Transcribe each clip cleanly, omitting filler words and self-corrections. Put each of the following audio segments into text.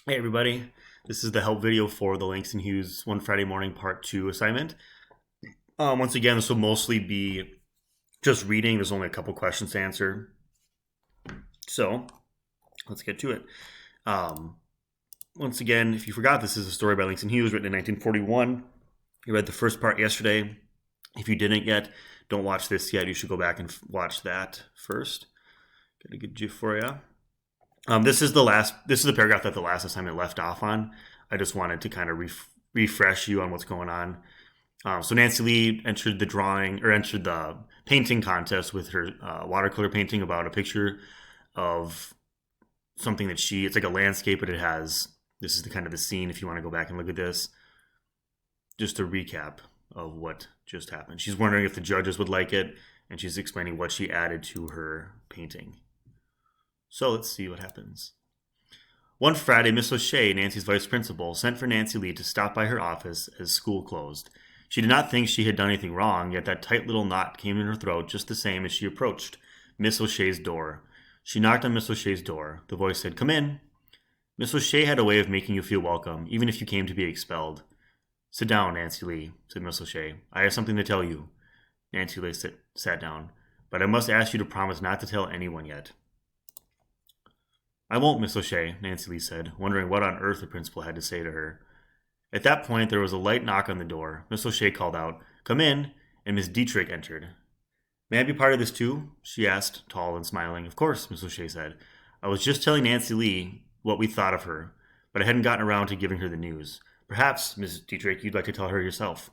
Hey everybody, this is the help video for the Langston Hughes One Friday Morning Part 2 assignment. Once again, this will mostly be just reading. There's only a couple questions to answer. So, let's get to it. Um, Once again, if you forgot, this is a story by Langston Hughes written in 1941. You read the first part yesterday. If you didn't yet, don't watch this yet. You should go back and watch that first. Got a good GIF for you. This is the last. This is the paragraph that the last assignment left off on. I just wanted to kind of refresh you on what's going on. So Nancy Lee entered the painting contest with her watercolor painting about a picture of something that it's like a landscape, but it has, this is the kind of the scene if you want to go back and look at this. Just a recap of what just happened. She's wondering if the judges would like it, and she's explaining what she added to her painting. So let's see what happens. One Friday, Miss O'Shea, Nancy's vice principal, sent for Nancy Lee to stop by her office as school closed. She did not think she had done anything wrong, yet that tight little knot came in her throat just the same as she approached Miss O'Shea's door. She knocked on Miss O'Shea's door. The voice said, "Come in." Miss O'Shea had a way of making you feel welcome, even if you came to be expelled. "Sit down, Nancy Lee," said Miss O'Shea. "I have something to tell you." Nancy Lee sat down. "But I must ask you to promise not to tell anyone yet." "I won't, Miss O'Shea," Nancy Lee said, wondering what on earth the principal had to say to her. At that point, there was a light knock on the door. Miss O'Shea called out, "Come in," and Miss Dietrich entered. "May I be part of this too?" she asked, tall and smiling. "Of course," Miss O'Shea said. "I was just telling Nancy Lee what we thought of her, but I hadn't gotten around to giving her the news. Perhaps, Miss Dietrich, you'd like to tell her yourself."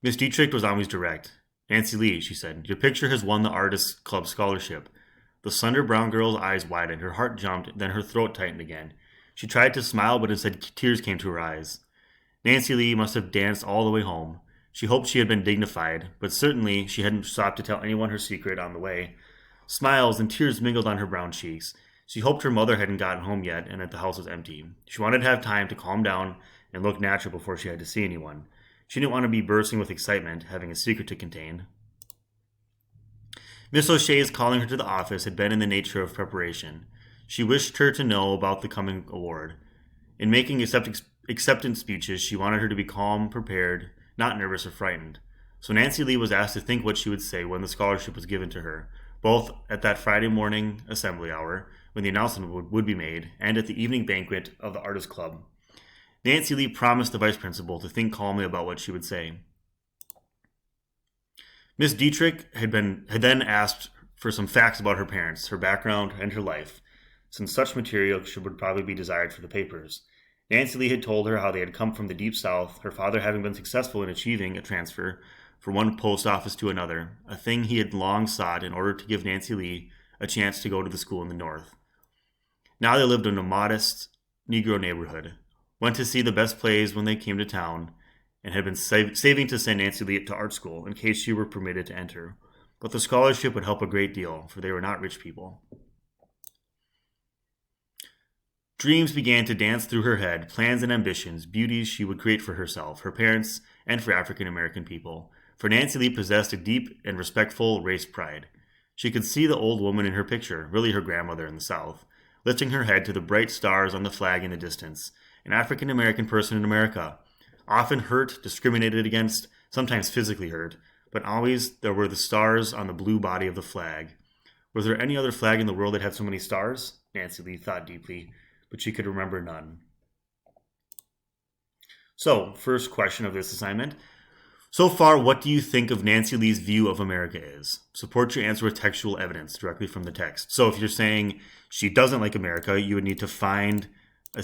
Miss Dietrich was always direct. "Nancy Lee," she said, "your picture has won the Artists Club scholarship." The slender brown girl's eyes widened, her heart jumped, then her throat tightened again. She tried to smile, but instead tears came to her eyes. Nancy Lee must have danced all the way home. She hoped she had been dignified, but certainly she hadn't stopped to tell anyone her secret on the way. Smiles and tears mingled on her brown cheeks. She hoped her mother hadn't gotten home yet and that the house was empty. She wanted to have time to calm down and look natural before she had to see anyone. She didn't want to be bursting with excitement, having a secret to contain. Miss O'Shea's calling her to the office had been in the nature of preparation. She wished her to know about the coming award. In making acceptance speeches, she wanted her to be calm, prepared, not nervous or frightened. So Nancy Lee was asked to think what she would say when the scholarship was given to her, both at that Friday morning assembly hour, when the announcement would be made, and at the evening banquet of the Artists Club. Nancy Lee promised the vice principal to think calmly about what she would say. Miss Dietrich had then asked for some facts about her parents, her background, and her life, since such material would probably be desired for the papers. Nancy Lee had told her how they had come from the deep south, her father having been successful in achieving a transfer from one post office to another, a thing he had long sought in order to give Nancy Lee a chance to go to the school in the north. Now they lived in a modest Negro neighborhood, went to see the best plays when they came to town, and had been saving to send Nancy Lee to art school in case she were permitted to enter. But the scholarship would help a great deal, for they were not rich people. Dreams began to dance through her head, plans and ambitions, beauties she would create for herself, her parents, and for African American people. For Nancy Lee possessed a deep and respectful race pride. She could see the old woman in her picture, really her grandmother in the South, lifting her head to the bright stars on the flag in the distance, an African American person in America, often hurt, discriminated against, sometimes physically hurt, but always there were the stars on the blue body of the flag. Was there any other flag in the world that had so many stars? Nancy Lee thought deeply, but she could remember none. So, first question of this assignment. So far, what do you think of Nancy Lee's view of America is? Support your answer with textual evidence directly from the text. So if you're saying she doesn't like America, you would need to find a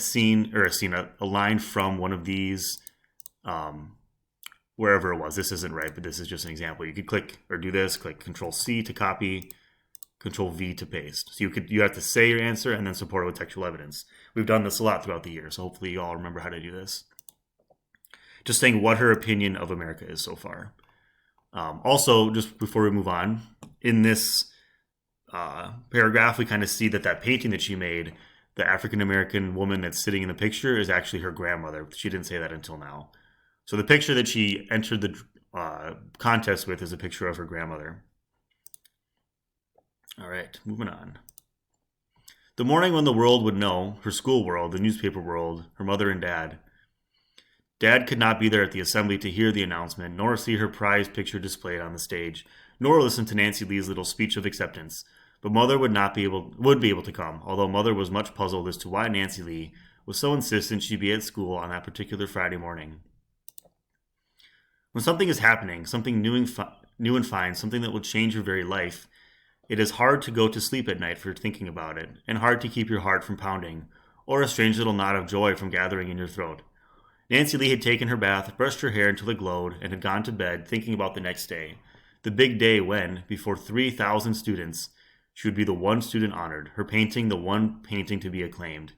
line from one of these, wherever it was. This isn't right, but this is just an example. You could click or do this, click Control C to copy, Control V to paste. So you have to say your answer and then support it with textual evidence. We've done this a lot throughout the year, so hopefully you all remember how to do this. Just saying what her opinion of America is so far. Also, just before we move on, in this paragraph, we kind of see that painting that she made, the African American woman that's sitting in the picture, is actually her grandmother. She didn't say that until now. So the picture that she entered the contest with is a picture of her grandmother. All right, moving on. The morning when the world would know, her school world, the newspaper world, her mother and dad. Dad could not be there at the assembly to hear the announcement, nor see her prize picture displayed on the stage, nor listen to Nancy Lee's little speech of acceptance. But Mother would be able to come, although Mother was much puzzled as to why Nancy Lee was so insistent she be at school on that particular Friday morning. When something is happening, something new and fine, something that will change your very life, it is hard to go to sleep at night for thinking about it, and hard to keep your heart from pounding, or a strange little knot of joy from gathering in your throat. Nancy Lee had taken her bath, brushed her hair until it glowed, and had gone to bed thinking about the next day, the big day when, before 3,000 students, she would be the one student honored, her painting the one painting to be acclaimed.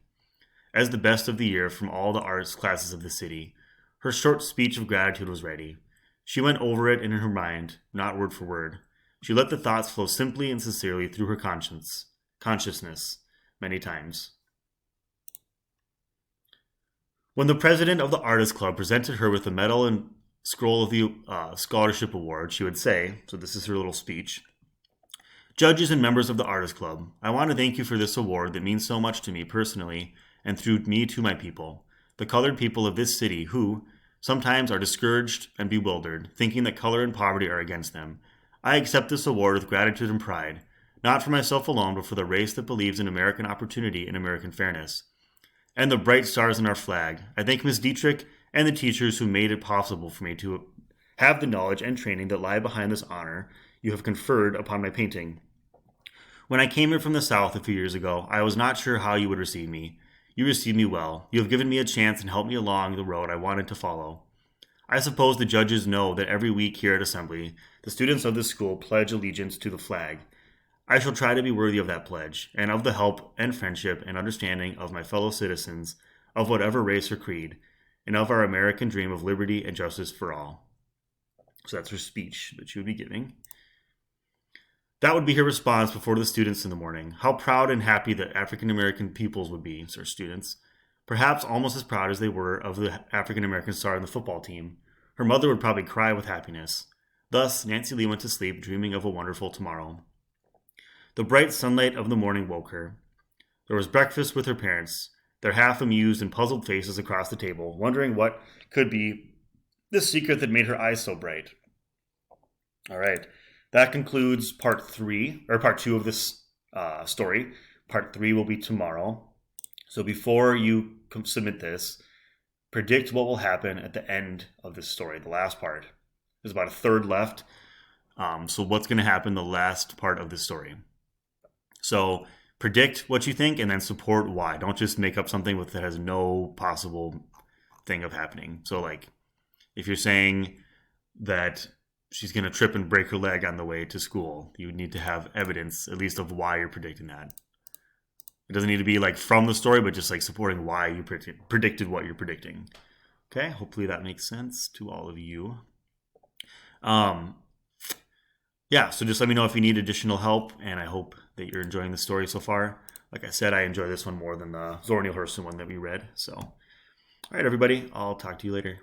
As the best of the year from all the arts classes of the city, her short speech of gratitude was ready. She went over it in her mind, not word for word. She let the thoughts flow simply and sincerely through her consciousness, many times. When the president of the Artists Club presented her with the medal and scroll of the scholarship award, she would say, so this is her little speech, "Judges and members of the Artists Club, I want to thank you for this award that means so much to me personally and through me to my people, the colored people of this city who sometimes are discouraged and bewildered, thinking that color and poverty are against them. I accept this award with gratitude and pride, not for myself alone, but for the race that believes in American opportunity and American fairness. And the bright stars in our flag. I thank Ms. Dietrich and the teachers who made it possible for me to have the knowledge and training that lie behind this honor you have conferred upon my painting. When I came here from the South a few years ago, I was not sure how you would receive me. You received me well. You have given me a chance and helped me along the road I wanted to follow. I suppose the judges know that every week here at Assembly, the students of this school pledge allegiance to the flag. I shall try to be worthy of that pledge, and of the help and friendship and understanding of my fellow citizens, of whatever race or creed, and of our American dream of liberty and justice for all." So that's her speech that she would be giving. That would be her response before the students in the morning. How proud and happy the African American pupils would be, her students. Perhaps almost as proud as they were of the African American star on the football team. Her mother would probably cry with happiness. Thus, Nancy Lee went to sleep dreaming of a wonderful tomorrow. The bright sunlight of the morning woke her. There was breakfast with her parents, their half amused and puzzled faces across the table, wondering what could be the secret that made her eyes so bright. All right, that concludes part two of this story. Part 3 will be tomorrow. So before you submit this, predict what will happen at the end of this story, the last part. There's about a third left. So what's going to happen the last part of this story? So predict what you think and then support why. Don't just make up something that has no possible thing of happening. So like if you're saying that she's going to trip and break her leg on the way to school, you would need to have evidence at least of why you're predicting that. It doesn't need to be like from the story, but just like supporting why you predicted what you're predicting. Okay, hopefully that makes sense to all of you. Yeah, so just let me know if you need additional help, and I hope that you're enjoying the story so far. Like I said, I enjoy this one more than the Zora Neale Hurston one that we read. So, all right, everybody, I'll talk to you later.